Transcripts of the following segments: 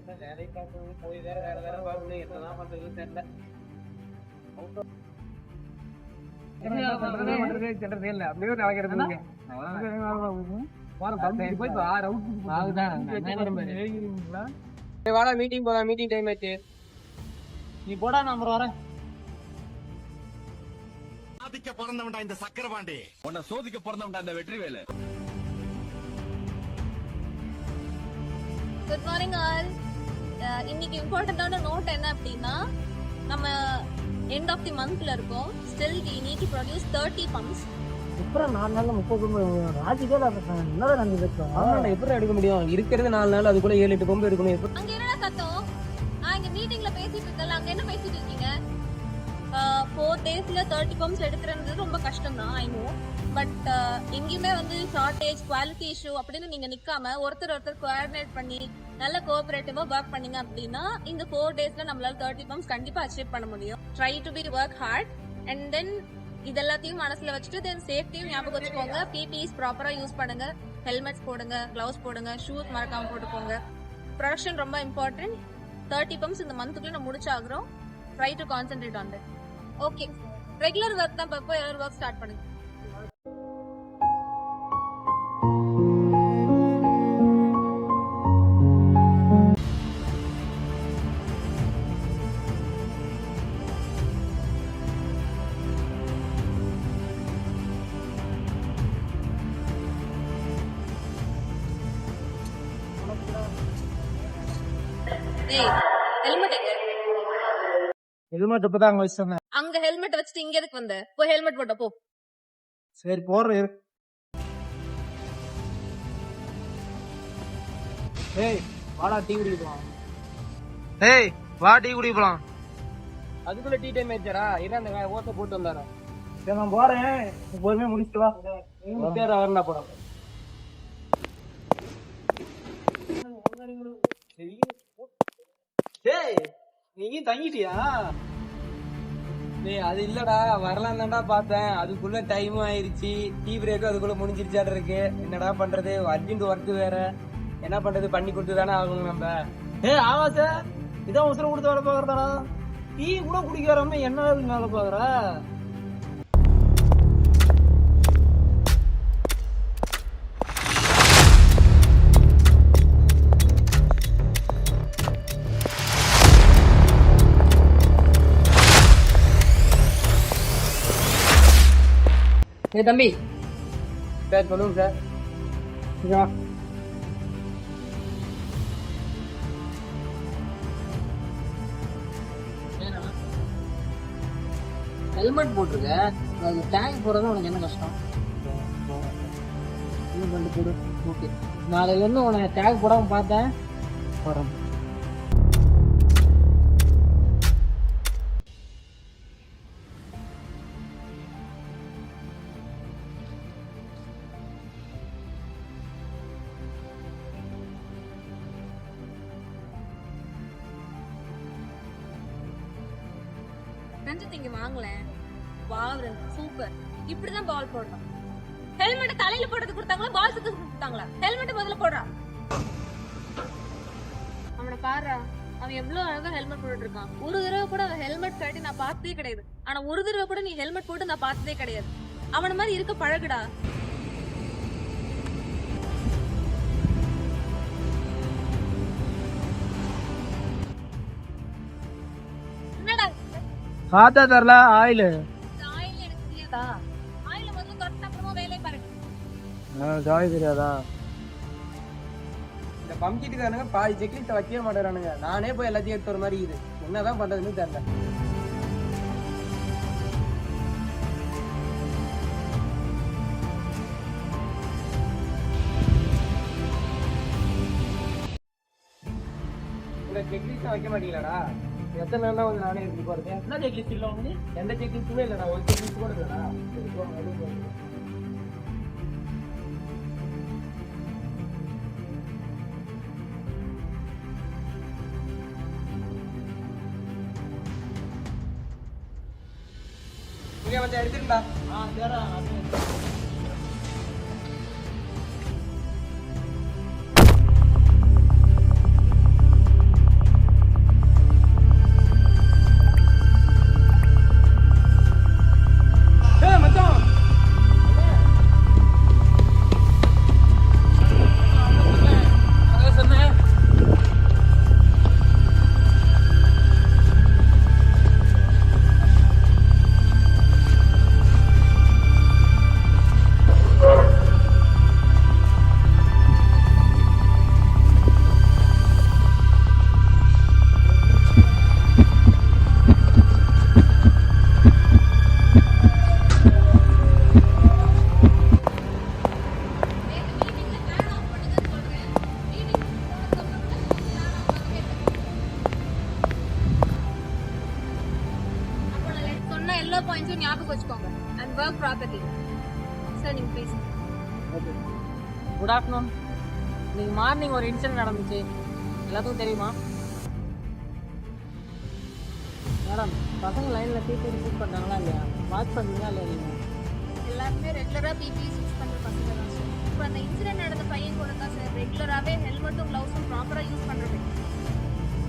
வேலை பார்க்கறது போய் வேற வேற வேற பார்க்கணும், என்னதான் பண்றதுன்னு தெரியல. பண்றதே இல்ல, அப்படியே நடக்கிறது. வாடா மீட்டிங் போலாம், மீட்டிங் டைம் ஆச்சு. நீ போடா, நான் அப்புறம் வரேன். சாதிக்க பிறந்தவன்டா இந்த சக்கரபாண்டி, உன்னை சோதிக்க பிறந்தவன்டா இந்த வெற்றிவேலு. Good morning all. இன்னைக்கு இம்பார்ட்டன்டான நோட் என்ன அப்படின்னா, நம்ம எண்ட் ஆஃப் தி மந்த்ல இருக்கோம். Still we need to produce 30 pumps. அப்புறம் 4 நாள்ல 30 ராஜிக்கே என்னதான் நடந்துருக்கோம். எப்படி எடுக்க முடியும்? இருக்கிறது 4 நாள், அதுக்குள்ள 7-8 பம்பு எடுக்கணும். அங்க என்னடா சத்தம்? நான் இங்க மீட்டிங்ல பேசிட்டு இருக்கேன்ல, அங்க என்ன பேசிட்டு இருக்கீங்க? 4 daysல 30 பம்ப்ஸ் எடுக்கிறது ரொம்ப கஷ்டம் தான், ஐ நோ. பட் எங்கேயுமே வந்து ஷார்டேஜ், குவாலிட்டி இஷ்யூ அப்படின்னு நீங்க நிக்காம ஒருத்தர் கோஆர்டினேட் பண்ணி நல்ல கோஆபரேட்டிவா ஒர்க் பண்ணீங்க அப்படின்னா இந்த 4 daysல நம்மளால 30 பம்ப்ஸ் கண்டிப்பா அச்சீவ் பண்ண முடியும். Try to be work hard and then இது எல்லாத்தையும் மனசுல வச்சுட்டு தென் சேஃப்டியும் ஞாபகம் வச்சுக்கோங்க. பிபிஇஸ் ப்ராப்பரா யூஸ் பண்ணுங்க, ஹெல்மெட்ஸ் போடுங்க, கிளவுஸ் போடுங்க, ஷூஸ் மறக்காம போட்டுக்கோங்க. ப்ரொடக்ஷன் ரொம்ப இம்பார்ட்டன்ட். 30 பம்ப்ஸ் இந்த மந்த்துக்குள்ள நம்ம முடிச்சாகிறோம். Try to concentrate on that. Okay, regular work தான் பார்ப்போம். எல்லாரும் ஒர்க் ஸ்டார்ட் பண்ணுங்க. ஹெல்மெட் எங்க? ஹெல்மெட் இப்பதான் அங்க வச்சு. அங்க ஹெல்மெட் வச்சுட்டு இங்க எதுக்கு வந்த? போய் ஹெல்மெட் போட்ட போ. சரி போடுறேன். ஏய் வாடா, டீ குடிக்கலாம். ஏய் வா, டீ குடிக்கலாம். அதுக்குள்ள டீ டைம் ஆயிடுச்சாரா? இதான் அந்த ஓட்ட போட்டு வந்தாரா? சரி நான் போறேன், பொறுமையா முடிச்சுட்டு வா. பேர் வரண்டா போறேன். ஏய் நீ தங்கிட்டியா? டேய் அது இல்லடா, வரலாம் தான்டா பார்த்தேன். அதுக்குள்ள டைமும் ஆயிருச்சு, டீ பிரேக்கும் அதுக்குள்ள முடிஞ்சிருச்சாடு இருக்கு. என்னடா பண்றது, அர்ஜென்ட் ஒர்க் வேற. என்ன பண்றது, பண்ணி கொடுத்து தானே ஆகணும் நம்ம. ஆமா சார், இதான் உசுரம் கொடுத்து வேலை பாக்குறதாடா. டீ கூட குடிக்க வராம என்ன வேலை பாக்குற? தம்பி சார் சொல்லுங்க சார். ஹெல்மெட் போட்டிருக்க, அது டேங்க் போடுறது உனக்கு என்ன கஷ்டம்? போடு. ஓகே, நாளையில இருந்து உனக்கு டேக் போடாம பார்த்தேன் போறேன். ரஞ்சித் இங்க வாங்கலேன். Wow super. இப்படிதான் பால் போடணும். ஹெல்மெட் தலையில போடுறது கொடுத்தாங்களா, பால் சுத்து கொடுத்தாங்களா? ஹெல்மெட் முதல்ல போடுறா. அவனை பாரு, அவன் எவ்வளவு அழகா ஹெல்மெட் போட்டுட்டு இருக்கான். ஒரு தடவை கூட அவன் ஹெல்மெட் கட்டி நான் பார்த்ததே கிடையாது. ஆனா ஒரு தடவை கூட நீ ஹெல்மெட் போட்டு நான் பார்த்ததே கிடையாது. அவன மாதிரி இருக்க பழகுடா. காத்தா தரல ஆயில். ஆயில் எனக்கு தெரியாதா? ஆயில முதல்ல தொட்ட அப்புறமா வேலையை பாருங்க. ஜாய் தெரியாதா? இந்த பம்கிட்டுக்காரனுங்க பாதி செக்லிஸ்ட் வைக்கவே மாட்டேறானுங்க. நானே போய் எல்லாத்தையும் எடுத்து வர மாதிரி இது. என்னதான் பண்றதுன்னு தெரியல. இந்த செக்லிஸ்ட் வைக்க மாட்டீங்களாடா? எத்தனை நாள் வந்து நானே எடுத்து போறது? என்ன செக்லிஸ்ட் இல்லை உங்களுக்கு? எந்த செக்லிஸ்டுமே இல்லைடா, ஒரு செக்லிஸ்ட் கூட இல்லைடா. இங்கே வந்து எடுத்துருந்தா. சரி. எல்லா பாயிண்ட்ஸும் ஞாபகம் வச்சுக்கோங்க அண்ட் ஒர்க் ப்ராப்பர்லி. சார் நீங்க பேசுங்க. ஓகே. Good afternoon. இன்னைக்கு மார்னிங் ஒரு இன்சிடென்ட் நடந்துச்சு, எல்லாத்துக்கும் தெரியுமா? மேடம், பசங்க லைனில் பிபி ரிசீவ் பண்ணுறாங்களா இல்லையா? வாட்ச் பண்ணுறீங்களா இல்லையா நீங்கள்? எல்லாருமே ரெகுலரா பிபிஎஸ் யூஸ் பண்ற பசங்க தான் சார். இப்போ அந்த இன்சிடென்ட் நடந்த பையன் கூட தான் சார் ரெகுலராகவே ஹெல்மெட்டும் க்ளவுஸும் ப்ராப்பராக யூஸ் பண்ணுறது.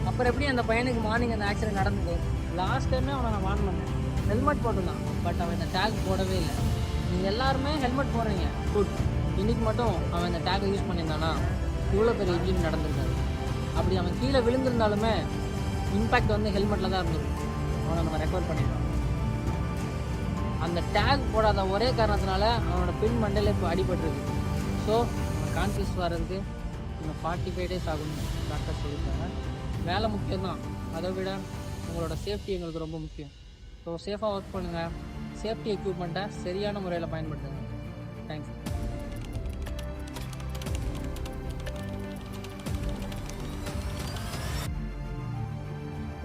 அப்புறம் எப்படி அந்த பையனுக்கு மார்னிங் அந்த ஆக்சிடென்ட் நடந்தது? லாஸ்ட் டைமே அவனை நான் வார்ன் பண்ணேன், ஹெல்மெட் போட்டுருந்தான், பட் அவன் இந்த டேக் போடவே இல்லை. நீங்கள் எல்லாருமே ஹெல்மெட் போடுறீங்க, குட். இன்னைக்கு மட்டும் அவன் இந்த டேக்கை யூஸ் பண்ணியிருந்தானா இவ்வளோ பெரிய இன்ஜின் நடந்திருக்காது. அப்படி அவன் கீழே விழுந்திருந்தாலுமே இம்பேக்ட் வந்து ஹெல்மெட்டில் தான் இருந்திருக்கும். அவனை நம்ம ரெக்கவர் பண்ணிடலாம். அந்த டேக் போடாத ஒரே காரணத்தினால அவனோட பின் மண்டையில் இப்போ அடிபட்டுருக்கு. ஸோ அவன் கான்சியஸ் வர்றதுக்கு இன்னும் 45 days ஆகும்னு டாக்டர் சொல்லியிருக்காங்க. வேலை முக்கியம்தான், அதை விட உங்களோட சேஃப்டி எங்களுக்கு ரொம்ப முக்கியம். ஸோ சேஃபாக ஒர்க் பண்ணுங்கள், சேஃப்டி எக்யூப்மெண்ட்டை சரியான முறையில் பயன்படுத்துங்க. தேங்க்ஸ்.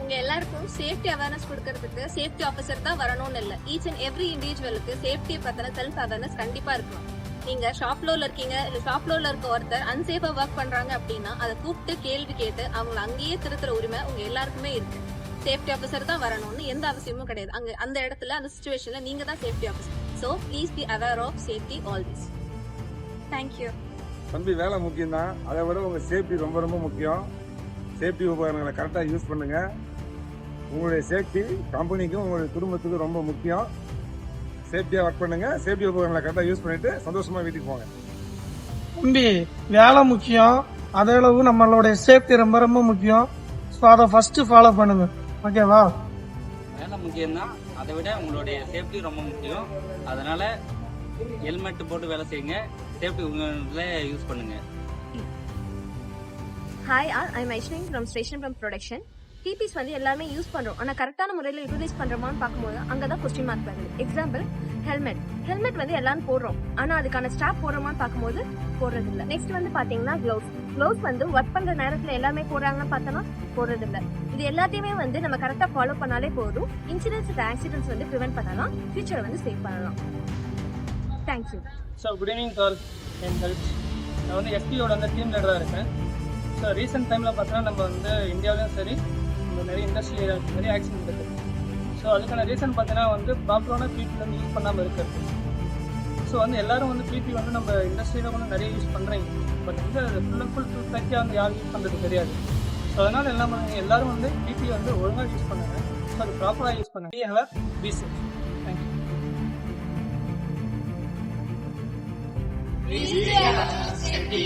உங்க எல்லாருக்கும் சேஃப்டி அவேர்னஸ் கொடுக்கறதுக்கு சேஃப்டி ஆஃபீஸர் தான் வரணும்னு இல்லை. ஈச் அண்ட் எவ்ரி இண்டிவிஜுவலுக்கு சேஃப்டியை பத்தின செல்ஃப் அவேர்னஸ் கண்டிப்பா இருக்கணும். நீங்க ஷாப் ஃப்ளோர்ல இருக்கீங்க, இல்ல ஷாப் ஃப்ளோர்ல இருக்க ஒருத்தர் அன்சேஃபா ஒர்க் பண்றாங்க அப்படின்னா அதை கூப்பிட்டு கேள்வி கேட்டு அவங்களை அங்கேயே திருத்துற உரிமை உங்க எல்லாருக்குமே இருக்கு. சேஃப்டி ஆஃபீஸர் தான் வரணும்னு எந்த அவசியமும் கிடையாது. அங்க அந்த இடத்துல அந்த சிச்சுவேஷன்ல நீங்க தான் safety officer. So please be aware of safety always. Thank you. தம்பி, வேலை முக்கியம் தான், அதை விட உங்கள் சேஃப்டி ரொம்ப ரொம்ப முக்கியம். சேஃப்டி உபகரணங்களை கரெக்டாக யூஸ் பண்ணுங்க. உங்களுடைய சேஃப்டி கம்பெனிக்கும் உங்களுடைய குடும்பத்துக்கும் ரொம்ப முக்கியம். சேஃப்டியாக ஒர்க் பண்ணுங்க, சேஃப்டி உபகரணங்களை கரெக்டாக யூஸ் பண்ணிட்டு சந்தோஷமாக வீட்டுக்கு போங்க. தம்பி, வேலை முக்கியம், அதே அளவு நம்மளுடைய சேஃப்டி ரொம்ப ரொம்ப முக்கியம். ஸோ அதை ஃபர்ஸ்ட் ஃபாலோ பண்ணுங்க, ஓகேவா? வேலை முக்கியம்தான், அதை விட உங்களுடைய சேஃப்டி ரொம்ப முக்கியம். அதனால ஹெல்மெட் போட்டு வேலை செய்யுங்க, சேஃப்டி உங்களை யூஸ் பண்ணுங்க. Hi all, I am Aishwari from station from production. டிபிஸ் வந்து எல்லாமே யூஸ் பண்றோம், ஆனா கரெக்டான முறையில் யூட்டிலைஸ் பண்றோமான்னு பார்க்கும்போது அங்கதான் கொஸ்டின் மார்க் வருது. எக்ஸாம்பிள், ஹெல்மெட் வந்து எல்லாரும் போடுறோம், ஆனா அதுக்கான ஸ்டாப் போடுறோமான்னு பார்க்கும்போது போடுறது இல்ல. நெக்ஸ்ட் வந்து பாத்தீங்கன்னா க்ளவுஸ் வந்து ஒர்க் பண்ற நேரத்துல எல்லாமே போடுறாங்கன்னு பார்த்தோம்னா போடுறது இல்ல. இது எல்லாத்தையுமே வந்து நம்ம கரெக்டா ஃபாலோ பண்ணாலே போதும். இன்சிடென்ட்ஸ் அண்ட் ஆக்சிடென்ட்ஸ் வந்து ப்ரிவென்ட் பண்ணலாம், ஃபியூச்சரை வந்து சேவ் பண்ணலாம். Thank you. So good evening sir என் ஹெல்ப். நான் வந்து எஸ்பியோட வந்து டீம் லீடராக இருக்கேன். ஸோ ரீசெண்ட் டைமில் பார்த்தோன்னா நம்ம வந்து இந்தியாவிலையும் சரி நம்ம நிறைய இண்டஸ்ட்ரியில் நிறைய ஆக்சிடென்ட் இருக்குது. ஸோ அதுக்கான ரீசன் பார்த்தீங்கன்னா வந்து ப்ராப்பரான பிபி வந்து யூஸ் பண்ணாமல் இருக்கிறது. ஸோ வந்து எல்லாரும் வந்து பிபி வந்து நம்ம இண்டஸ்ட்ரியில் வந்து நிறைய யூஸ் பண்ணுறீங்க, பட் வந்து அது ஃபுல் அண்ட் ஃபுல் ஃபுல்லாக வந்து யாரும் யூஸ் பண்ணுறது தெரியாது. ஸோ அதனால் என்ன பண்ணுங்க, எல்லாரும் வந்து பிபி வந்து ஒழுங்காக யூஸ் பண்ணுங்க. ஸோ அது ப்ராப்பராக யூஸ் பண்ணுங்க. Be have be safe. Thank you. Please be safety.